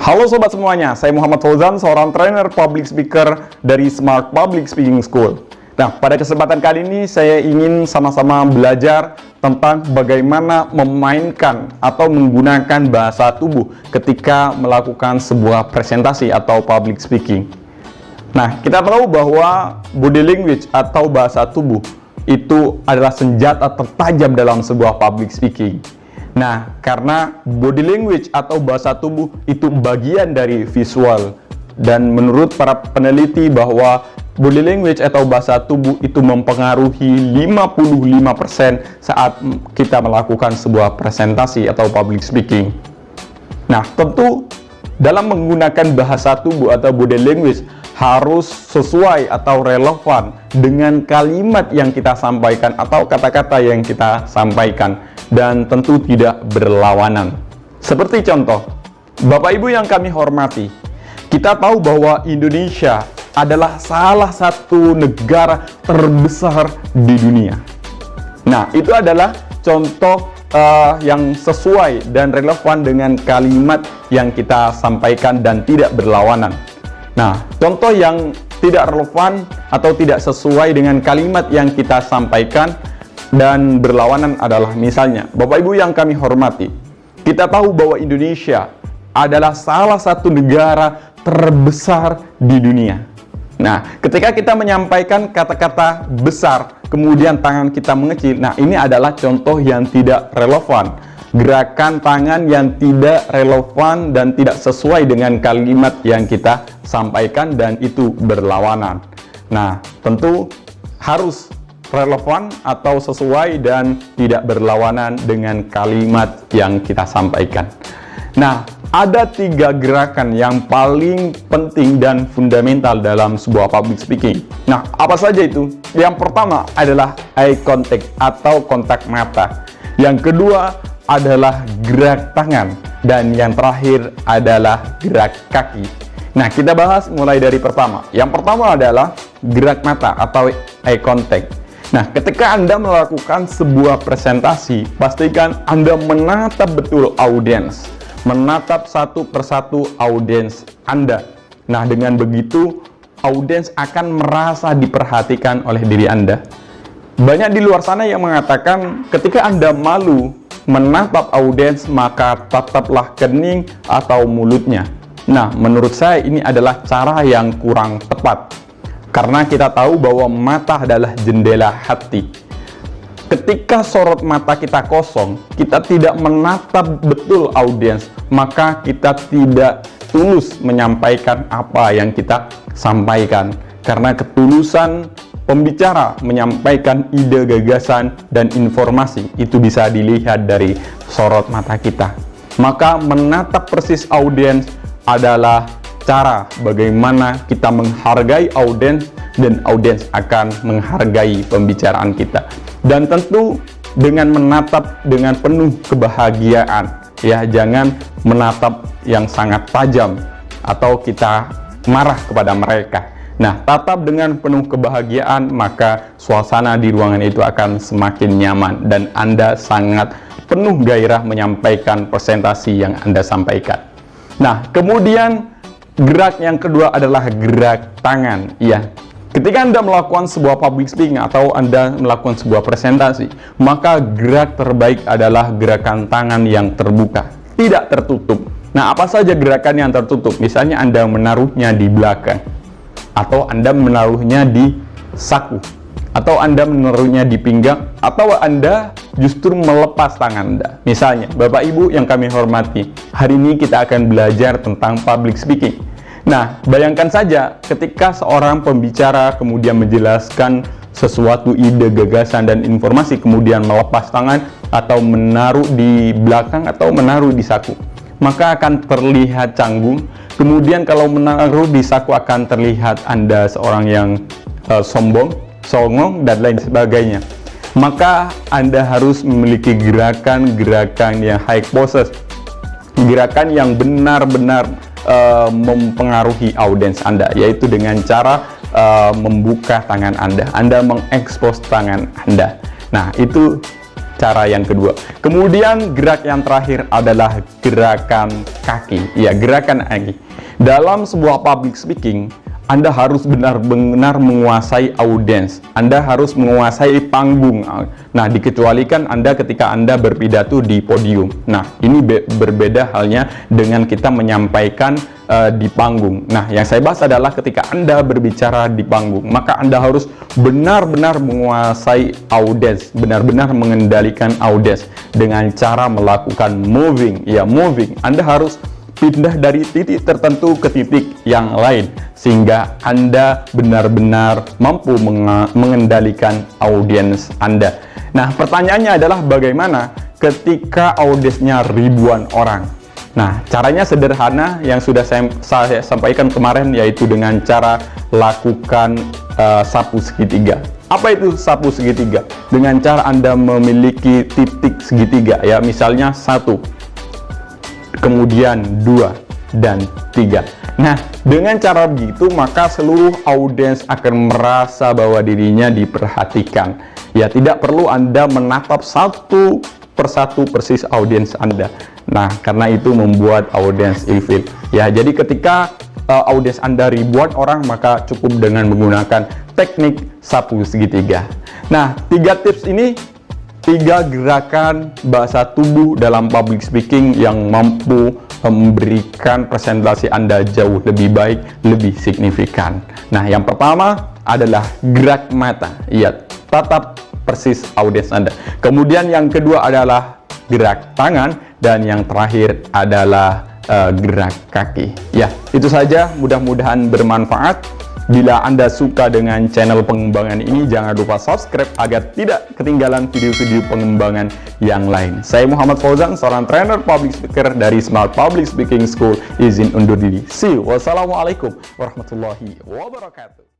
Halo sobat semuanya, saya Muhammad Fauzan, seorang trainer public speaker dari Smart Public Speaking School. Nah, pada kesempatan kali ini saya ingin sama-sama belajar tentang bagaimana memainkan atau menggunakan bahasa tubuh ketika melakukan sebuah presentasi atau public speaking. Nah, kita tahu bahwa body language atau bahasa tubuh itu adalah senjata tertajam dalam sebuah public speaking. Nah, karena body language atau bahasa tubuh itu bagian dari visual, dan menurut para peneliti bahwa body language atau bahasa tubuh itu mempengaruhi 55% saat kita melakukan sebuah presentasi atau public speaking. Nah, tentu dalam menggunakan bahasa tubuh atau body language harus sesuai atau relevan dengan kalimat yang kita sampaikan atau kata-kata yang kita sampaikan, dan tentu tidak berlawanan. Seperti contoh, Bapak Ibu yang kami hormati, kita tahu bahwa Indonesia adalah salah satu negara terbesar di dunia. Nah, itu adalah contoh yang sesuai dan relevan dengan kalimat yang kita sampaikan dan tidak berlawanan. Nah, contoh yang tidak relevan atau tidak sesuai dengan kalimat yang kita sampaikan dan berlawanan adalah misalnya, Bapak Ibu yang kami hormati, kita tahu bahwa Indonesia adalah salah satu negara terbesar di dunia. Nah, ketika kita menyampaikan kata-kata besar, kemudian tangan kita mengecil, nah ini adalah contoh yang tidak relevan. Gerakan tangan yang tidak relevan dan tidak sesuai dengan kalimat yang kita sampaikan, dan itu berlawanan. Nah, tentu harus relevan atau sesuai dan tidak berlawanan dengan kalimat yang kita sampaikan. Nah, ada 3 gerakan yang paling penting dan fundamental dalam sebuah public speaking. Nah, apa saja itu? Yang pertama adalah eye contact atau kontak mata. Yang kedua adalah gerak tangan, dan yang terakhir adalah gerak kaki. Nah, kita bahas mulai dari pertama. Yang pertama adalah gerak mata atau eye contact. Nah, ketika Anda melakukan sebuah presentasi, pastikan Anda menatap betul audiens, menatap satu persatu audiens Anda. Nah, dengan begitu audiens akan merasa diperhatikan oleh diri Anda. Banyak di luar sana yang mengatakan ketika Anda malu menatap audiens, maka tataplah kening atau mulutnya. Nah, menurut saya ini adalah cara yang kurang tepat. Karena kita tahu bahwa mata adalah jendela hati. Ketika sorot mata kita kosong, kita tidak menatap betul audiens, maka kita tidak tulus menyampaikan apa yang kita sampaikan. Karena ketulusan pembicara menyampaikan ide, gagasan, dan informasi itu bisa dilihat dari sorot mata kita. Maka menatap persis audiens adalah cara bagaimana kita menghargai audiens, dan audiens akan menghargai pembicaraan kita. Dan tentu dengan menatap dengan penuh kebahagiaan, ya, jangan menatap yang sangat tajam atau kita marah kepada mereka. Nah, tatap dengan penuh kebahagiaan, maka suasana di ruangan itu akan semakin nyaman dan Anda sangat penuh gairah menyampaikan presentasi yang Anda sampaikan. Nah, kemudian gerak yang kedua adalah gerak tangan. Ya, ketika Anda melakukan sebuah public speaking atau Anda melakukan sebuah presentasi, maka gerak terbaik adalah gerakan tangan yang terbuka, tidak tertutup. Nah, apa saja gerakan yang tertutup? Misalnya Anda menaruhnya di belakang, atau Anda menaruhnya di saku, atau Anda menaruhnya di pinggang, atau Anda justru melepas tangan Anda. Misalnya, Bapak Ibu yang kami hormati, hari ini kita akan belajar tentang public speaking. Nah, bayangkan saja ketika seorang pembicara kemudian menjelaskan sesuatu ide, gagasan, dan informasi, kemudian melepas tangan atau menaruh di belakang atau menaruh di saku, maka akan terlihat canggung. Kemudian kalau menaruh di saku akan terlihat Anda seorang yang sombong, songong, dan lain sebagainya. Maka Anda harus memiliki gerakan-gerakan yang high poses, gerakan yang benar-benar mempengaruhi audiens Anda, yaitu dengan cara membuka tangan Anda mengekspos tangan Anda. Nah, itu cara yang kedua. Kemudian gerak yang terakhir adalah gerakan kaki. Ya, gerakan kaki. Dalam sebuah public speaking, Anda harus benar-benar menguasai audiens. Anda harus menguasai panggung. Nah, dikecualikan Anda ketika Anda berpidato di podium. Nah, ini berbeda halnya dengan kita menyampaikan di panggung. Nah, yang saya bahas adalah ketika Anda berbicara di panggung, maka Anda harus benar-benar menguasai audiens, benar-benar mengendalikan audiens dengan cara melakukan moving. Ya, moving. Anda harus pindah dari titik tertentu ke titik yang lain sehingga Anda benar-benar mampu mengendalikan audiens Anda. Nah, pertanyaannya adalah bagaimana ketika audiensnya ribuan orang? Nah, caranya sederhana yang sudah saya sampaikan kemarin, yaitu dengan cara lakukan sapu segitiga. Apa itu sapu segitiga? Dengan cara Anda memiliki titik segitiga, ya, misalnya 1, kemudian 2, dan 3. Nah, dengan cara begitu maka seluruh audiens akan merasa bahwa dirinya diperhatikan. Ya, tidak perlu Anda menatap satu persatu persis audiens Anda. Nah, karena itu membuat audiens ilfil. Ya, jadi ketika audiens Anda ribuan orang, maka cukup dengan menggunakan teknik sapu segitiga. Nah, 3 tips ini, 3 gerakan bahasa tubuh dalam public speaking yang mampu memberikan presentasi Anda jauh lebih baik, lebih signifikan. Nah, yang pertama adalah gerak mata. Ya, tatap persis audiens Anda. Kemudian yang kedua adalah gerak tangan, dan yang terakhir adalah gerak kaki. Ya, itu saja, mudah-mudahan bermanfaat. Bila Anda suka dengan channel pengembangan ini, jangan lupa subscribe agar tidak ketinggalan video-video pengembangan yang lain. Saya Muhammad Fauzan, seorang trainer public speaker dari Smart Public Speaking School. Izin undur diri. See you. Wassalamualaikum warahmatullahi wabarakatuh.